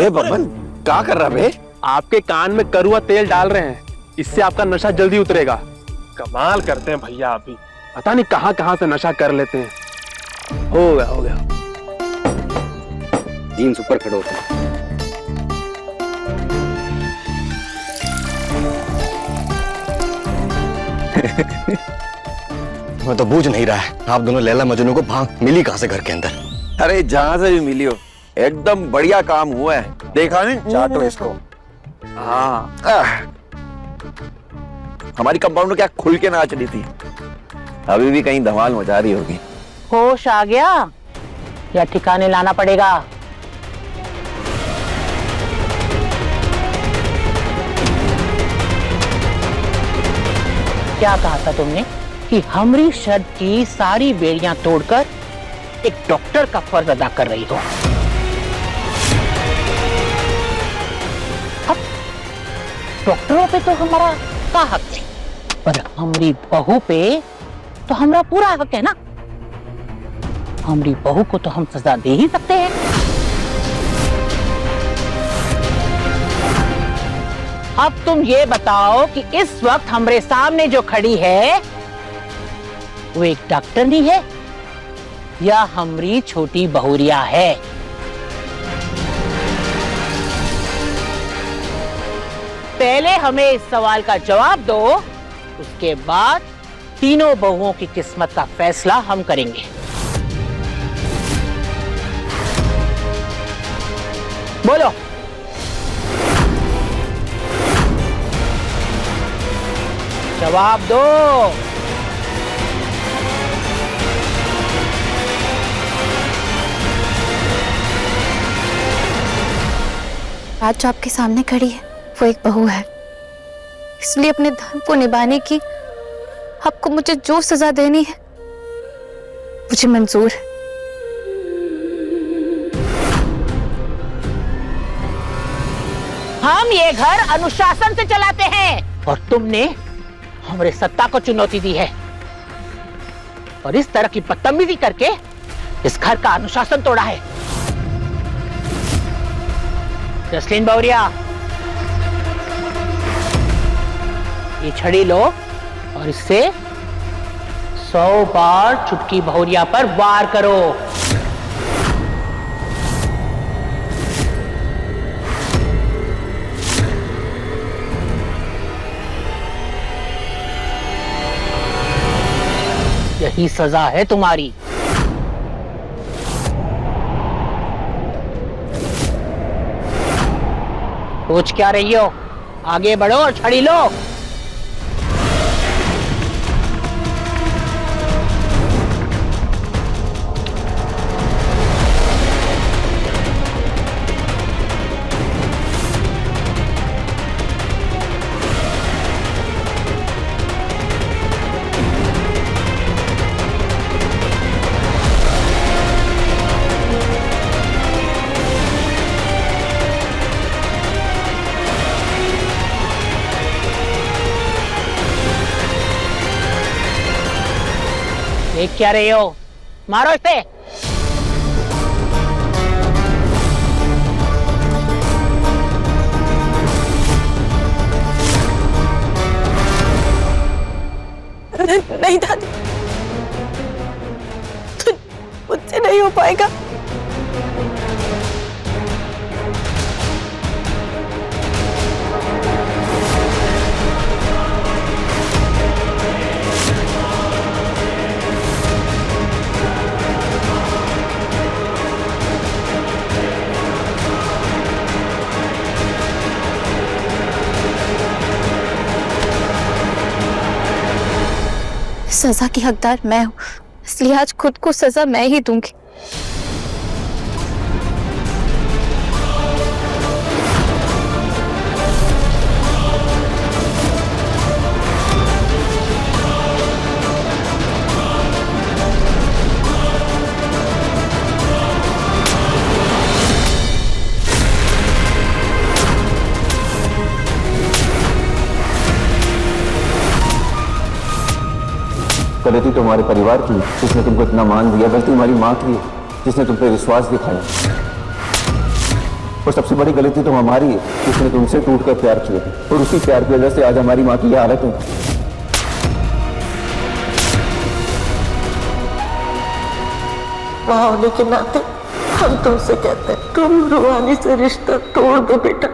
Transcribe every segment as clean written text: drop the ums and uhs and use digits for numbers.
ए बमन, क्या कर रहा बे? आपके कान में करुआ तेल डाल रहे हैं, इससे आपका नशा जल्दी उतरेगा। कमाल करते हैं भैया आप भी। पता नहीं कहां कहां से नशा कर लेते हैं। हो गया हो गया। जीन्स ऊपर खड़े होते हैं। मैं तो बूझ नहीं रहा है, आप दोनों लैला मजनू को भांग मिली कहां से घर के अंदर? अरे जहां से भी मिली हो, एकदम बढ़िया काम हुआ है। देखा नहीं? चाटो इसको। हाँ, हमारी कंपाउंडर क्या खुल के नाच रही थी, अभी भी कहीं धमाल मचा रही होगी। होश आ गया या ठिकाने लाना पड़ेगा? क्या कहा था तुमने कि हमरी शर्त की सारी बेड़ियां तोड़कर एक डॉक्टर का फर्ज अदा कर रही हो? अब डॉक्टरों पे तो हमारा का हक है, पर हमारी बहू पे तो हमारा पूरा हक है ना। हमारी बहू को तो हम सजा दे ही सकते हैं। अब तुम ये बताओ कि इस वक्त हमारे सामने जो खड़ी है वो एक डॉक्टर नहीं है या हमारी छोटी बहुरिया है? पहले हमें इस सवाल का जवाब दो, उसके बाद तीनों बहुओं की किस्मत का फैसला हम करेंगे। बोलो। जवाब दो। आज जो आपके सामने खड़ी है वो एक बहू है, इसलिए अपने धर्म को निभाने की आपको मुझे जो सजा देनी है मुझे मंजूर है। हम ये घर अनुशासन से चलाते हैं और तुमने हमारे सत्ता को चुनौती दी है और इस तरह की बदतमीजी करके इस घर का अनुशासन तोड़ा है। जसलीन बहुरिया, ये छड़ी लो और इससे 100 बार चुटकी बहुरिया पर वार करो। यही सजा है तुम्हारी। सोच क्या रही हो? आगे बढ़ो और छड़ी लो। देख क्या रही हो? मारो इसे। नहीं दादी, मुझसे नहीं हो पाएगा। सजा की हकदार मैं हूं, इसलिए आज खुद को सजा मैं ही दूंगी। गलती तो हमारे परिवार की, जिसने तुमको इतना मान दिया। गलती हमारी माँ की, जिसने तुम पे विश्वास दिखाया। और सबसे बड़ी गलती तो हमारी है, उसने तुमसे टूटकर प्यार किया और उसी प्यार की वजह से आज हमारी माँ की ये हालत है। माँ होने के नाते हम तुमसे कहते हैं, तुम रूहानी से रिश्ता तोड़ दो बेटा।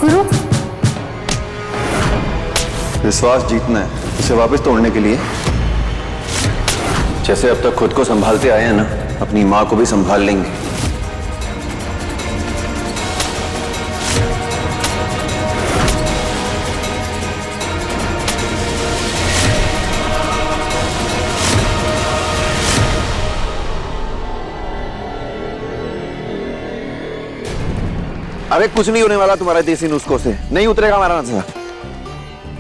गुरु, विश्वास जीतना है, उसे वापस तोड़ने के लिए जैसे अब तक खुद को संभालते आए हैं ना, अपनी माँ को भी संभाल लेंगे। अरे कुछ नहीं होने वाला तुम्हारे देसी नुस्खों से, नहीं उतरेगा हमारा नशा।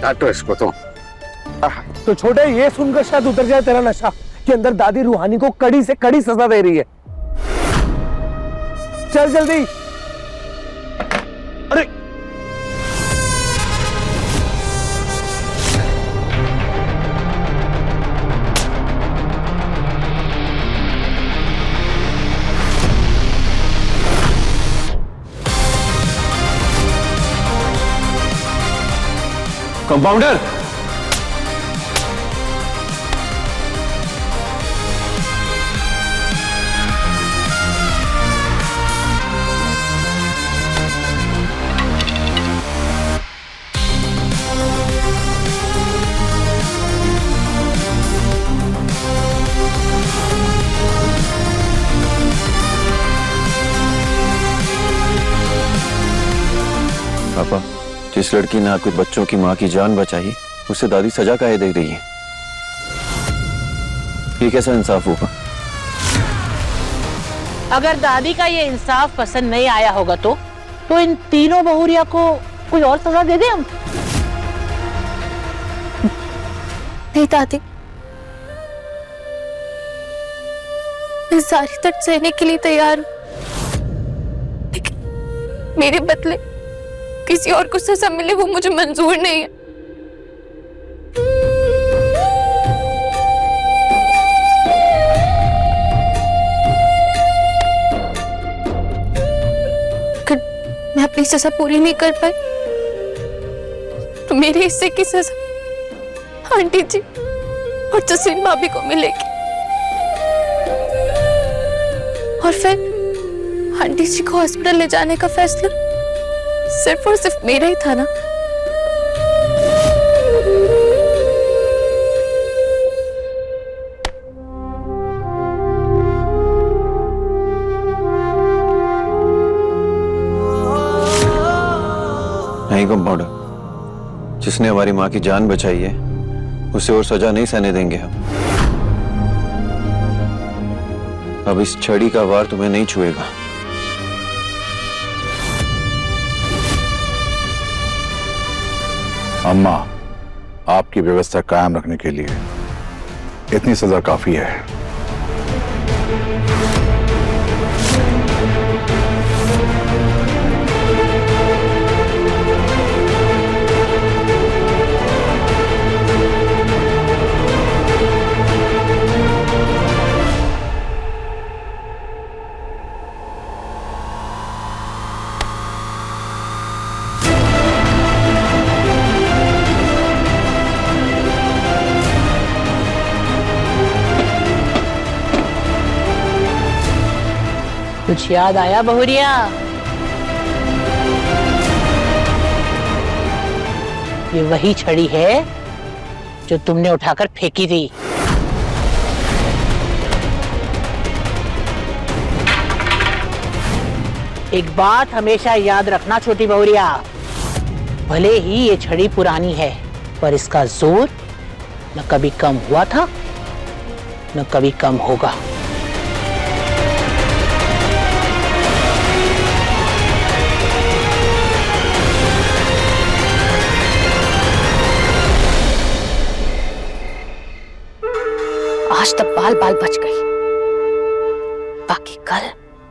काटो इसको तो छोटे, ये सुनकर शायद उतर जाए तेरा नशा कि अंदर दादी रूहानी को कड़ी से कड़ी सजा दे रही है। चल जल्दी। अरे कंपाउंडर, पापा, जिस लड़की ने आपके बच्चों की माँ की जान बचाई, उसे दादी सजा काहे दे रही है? ये कैसा इंसाफ होगा? अगर दादी का ये इंसाफ पसंद नहीं आया होगा तो इन तीनों बहुरिया को कोई और सजा दे दे हम। नहीं दादी, मैं सारी दर्द सहने के लिए तैयार हूँ, लेकिन मेरे बदले किसी और को सजा मिले वो मुझे मंजूर नहीं है। अगर मैं अपनी सजा पूरी नहीं कर पाई तो मेरे हिस्से की सजा आंटी जी और जसीन भाभी को मिलेगी, और फिर आंटी जी को हॉस्पिटल ले जाने का फैसला सिर्फ और सिर्फ मेरा ही था ना। नहीं कंपाउंडर, जिसने हमारी माँ की जान बचाई है उसे और सजा नहीं सहने देंगे हम। अब इस छड़ी का वार तुम्हें नहीं छुएगा। अम्मा, आपकी व्यवस्था कायम रखने के लिए इतनी सजा काफी है। कुछ याद आया बहुरिया? ये वही छड़ी है जो तुमने उठाकर फेंकी थी। एक बात हमेशा याद रखना छोटी बहुरिया, भले ही ये छड़ी पुरानी है पर इसका जोर न कभी कम हुआ था न कभी कम होगा। आज तक बाल बाल बच गई, बाकी कल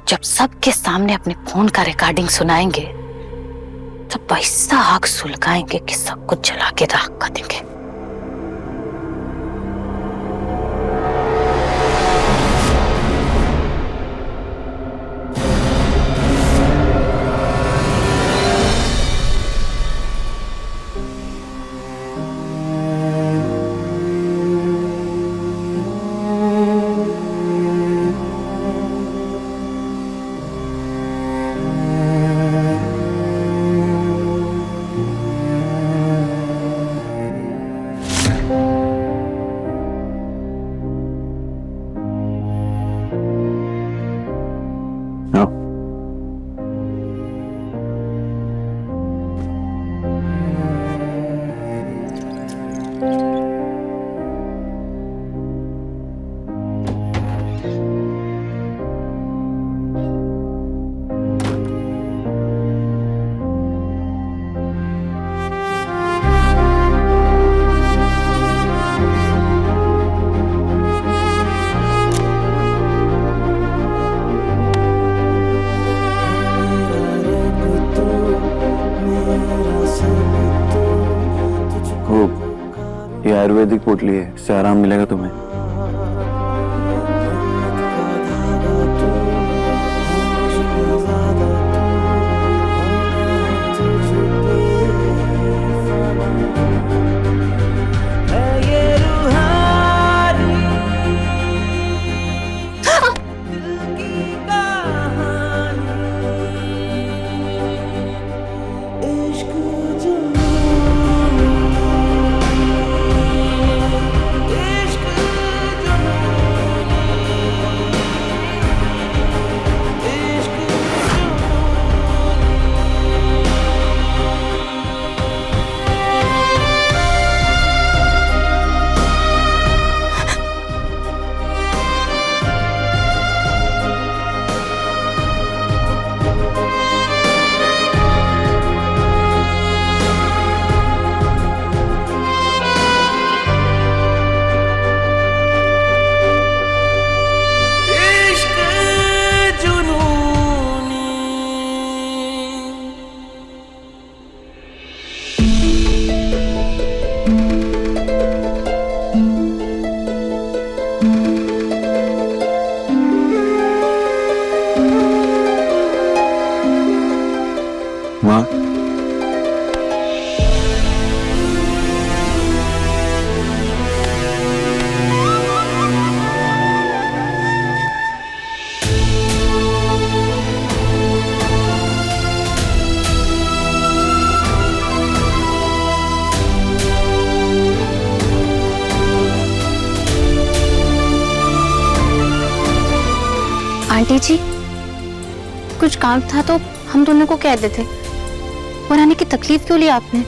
जब सबके सामने अपने फोन का रिकॉर्डिंग सुनाएंगे तब ऐसा आग सुलगाएंगे कि सब कुछ जला के राख कर देंगे। हाँ। खूब, ये आयुर्वेदिक पोटली है, इससे आराम मिलेगा तुम्हें। माँ, आंटी जी, कुछ काम था तो हम दोनों को कह देते, और आने की तकलीफ क्यों ली आपने?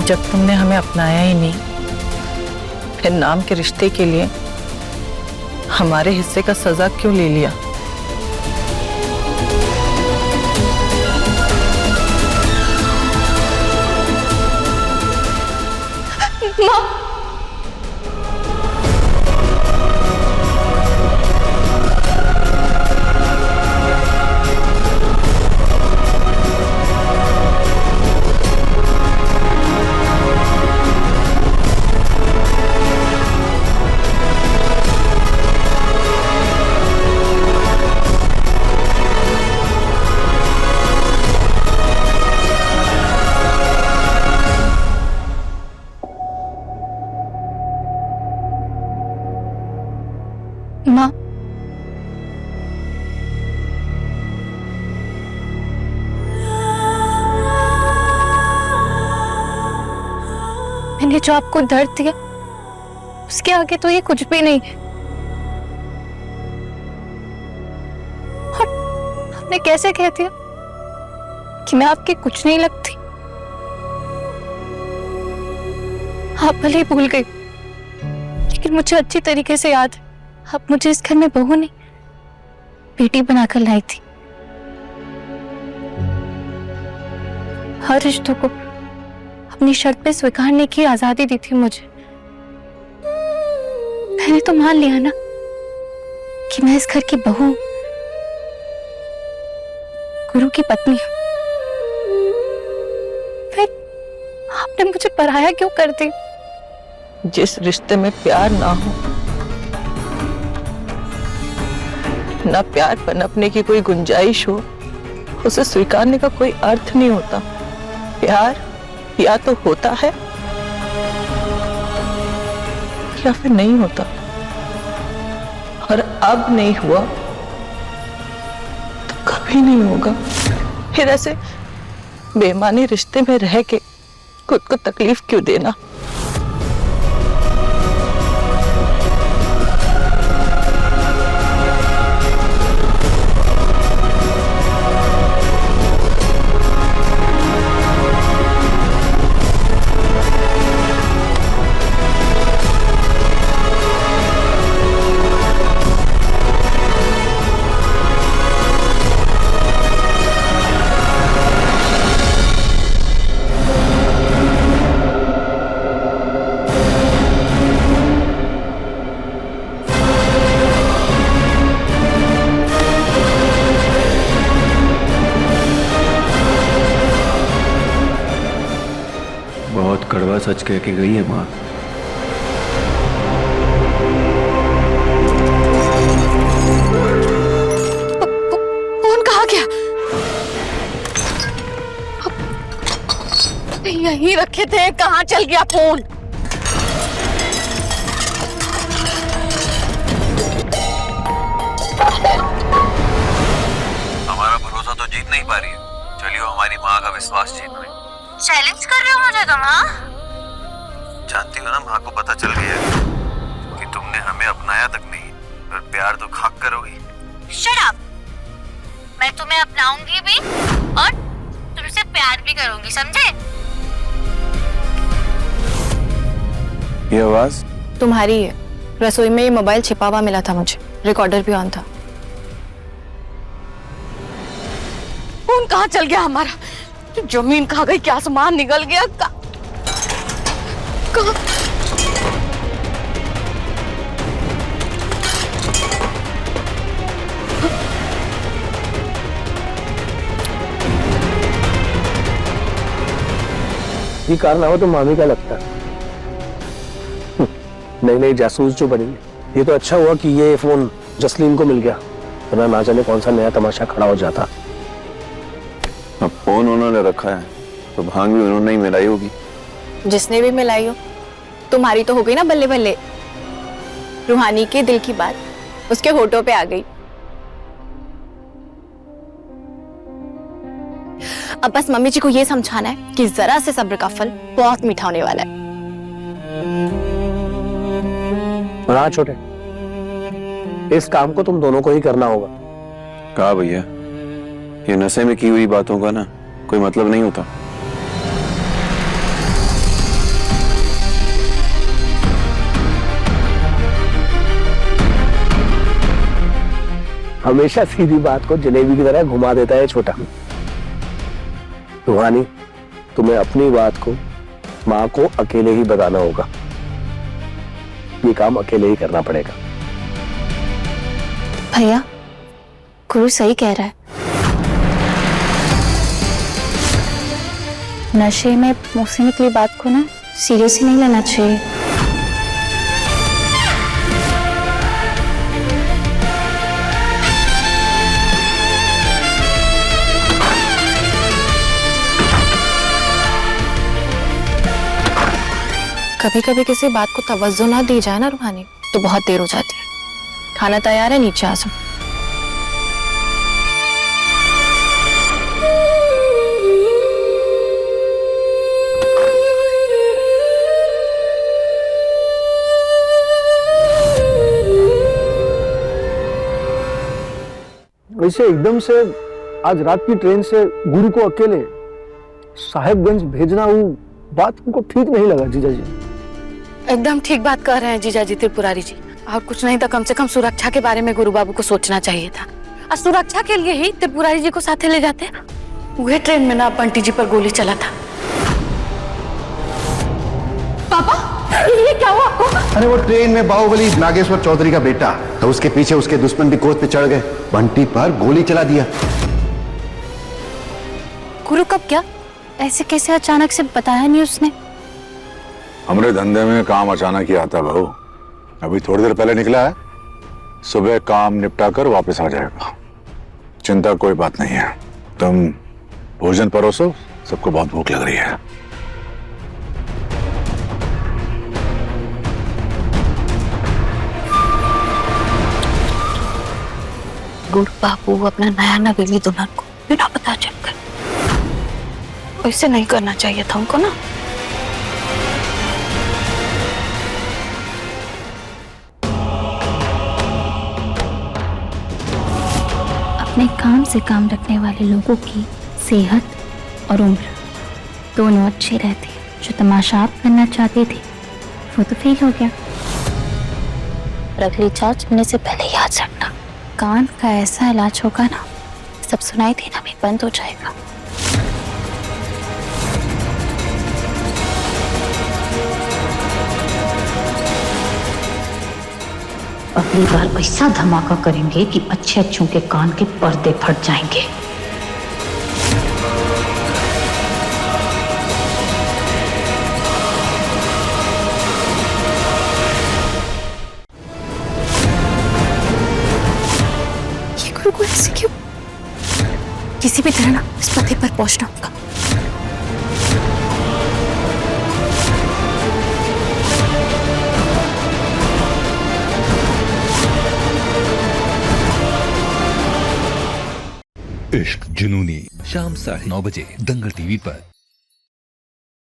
जब तुमने हमें अपनाया ही नहीं, फिर नाम के रिश्ते के लिए हमारे हिस्से का सजा क्यों ले लिया? माँ, माँ, मैंने जो आपको दर्द दिया उसके आगे तो ये कुछ भी नहीं है। और आपने कैसे कह दिया कि मैं आपकी कुछ नहीं लगती? आप भले ही भूल गई, लेकिन मुझे अच्छी तरीके से याद है, आप मुझे इस घर में बहू नहीं बेटी बनाकर लाई थी। हर रिश्तों को अपनी शर्त पे स्वीकारने की आजादी दी थी मुझे। मैंने तो मान लिया ना कि मैं इस घर की बहू, गुरु की पत्नी हूं। फिर आपने मुझे पराया क्यों कर दी? जिस रिश्ते में प्यार ना हो ना प्यार पनपने की कोई गुंजाइश हो, उसे स्वीकारने का कोई अर्थ नहीं होता। प्यार या तो होता है या फिर नहीं होता, और अब नहीं हुआ तो कभी नहीं होगा। फिर ऐसे बेमानी रिश्ते में रह के खुद को तकलीफ क्यों देना। बहुत कड़वा सच कह के गई है माँ। फोन कहाँ गया? यहीं रखे थे, कहाँ चल गया फोन? हमारा भरोसा तो जीत नहीं पा रही है, चलिए हमारी माँ का विश्वास जीत रही। चैलेंज कर रहे हो मुझे तुम? हाँ, जानती हो ना, माँ को पता चल गया है कि तुमने हमें अपनाया तक नहीं, पर प्यार तो खाक करोगी। Shut up. मैं तुम्हें अपनाऊंगी भी और तुमसे प्यार भी करूंगी, समझे? ये आवाज तुम्हारी है। रसोई में ये मोबाइल छिपा हुआ मिला था मुझे, रिकॉर्डर भी ऑन था। फोन कहाँ चल गया हमारा? जमीन खा गई, क्या आसमान निकल गया? कहाँ? ये कारनामा तो मामी का लगता है। नई नई जासूस जो बनी है। ये तो अच्छा हुआ कि ये फोन जसलीन को मिल गया, वरना ना जाने कौन सा नया तमाशा खड़ा हो जाता। अब फोन उन्होंने रखा है तो भांग भी उन्होंने ही मिलाई होगी। जिसने भी मिलाई हो, तुम्हारी तो हो गई ना बल्ले बल्ले। रूहानी के दिल की बात उसके होठों पे आ गई। अब बस मम्मी जी को ये समझाना है कि जरा से सब्र का फल बहुत मीठा होने वाला है। हाँ छोटे, इस काम को तुम दोनों को ही करना होगा। कहा भैया, ये नशे में की हुई बातों का ना कोई मतलब नहीं होता। हमेशा सीधी बात को जलेबी की तरह घुमा देता है छोटा। रूहानी, तुम्हें अपनी बात को माँ को अकेले ही बताना होगा। ये काम अकेले ही करना पड़ेगा। भैया, गुरु सही कह रहा है। नशे में मुंह से निकली बात को ना सीरियस ही नहीं लेना चाहिए। कभी कभी किसी बात को तवज्जो ना दी जाए ना रूहानी, तो बहुत देर हो जाती है। खाना तैयार है, नीचे आ जाओ। वैसे एकदम से आज रात की ट्रेन से गुरु को अकेले साहेबगंज भेजना, वो बात हमको ठीक नहीं लगा जीजा जी। एकदम ठीक बात कर रहे हैं जीजा जी त्रिपुरारी जी। और कुछ नहीं तो कम से कम सुरक्षा के बारे में गुरु बाबू को सोचना चाहिए था। और सुरक्षा के लिए ही त्रिपुरारी जी को साथे ले जाते। वह ट्रेन में ना बंटी जी पर गोली चला था। पापा, ये क्या हुआ आपको? अरे वो ट्रेन में बाहुबली नागेश्वर चौधरी का बेटा, तो उसके पीछे उसके दुश्मन भी कोच पे चढ़ गए, बंटी पर गोली चला दिया। गुरु कब क्या? ऐसे कैसे अचानक से बताया नहीं उसने? हमारे धंधे में काम अचानक ही आता बहू। अभी थोड़ी देर पहले निकला है, सुबह काम निपटा कर वापस आ जाएगा। चिंता कोई बात नहीं है। तुम भोजन परोसो, सबको बहुत भूख लग रही है। गुरु बाबू अपना नया नवेली दुल्हन को बिना पता चल गए। ऐसे नहीं करना चाहिए था उनको ना। अपने काम से काम रखने वाले लोगों की सेहत और उम्र दोनों अच्छे रहते। जो तमाशा आप करना चाहते थे वो तो फेल हो गया। और अगली जांच होने से पहले याद रखना, कान का ऐसा इलाज होगा ना, सब सुनाई देना भी बंद हो जाएगा। अगली बार ऐसा धमाका करेंगे कि अच्छे अच्छों के कान के पर्दे फट जाएंगे। ये गुरु को ऐसे क्यों? किसी भी तरह ना इस पते पर पहुंचना होगा। इश्क जुनूनी शाम 9:30 बजे दंगल टीवी पर।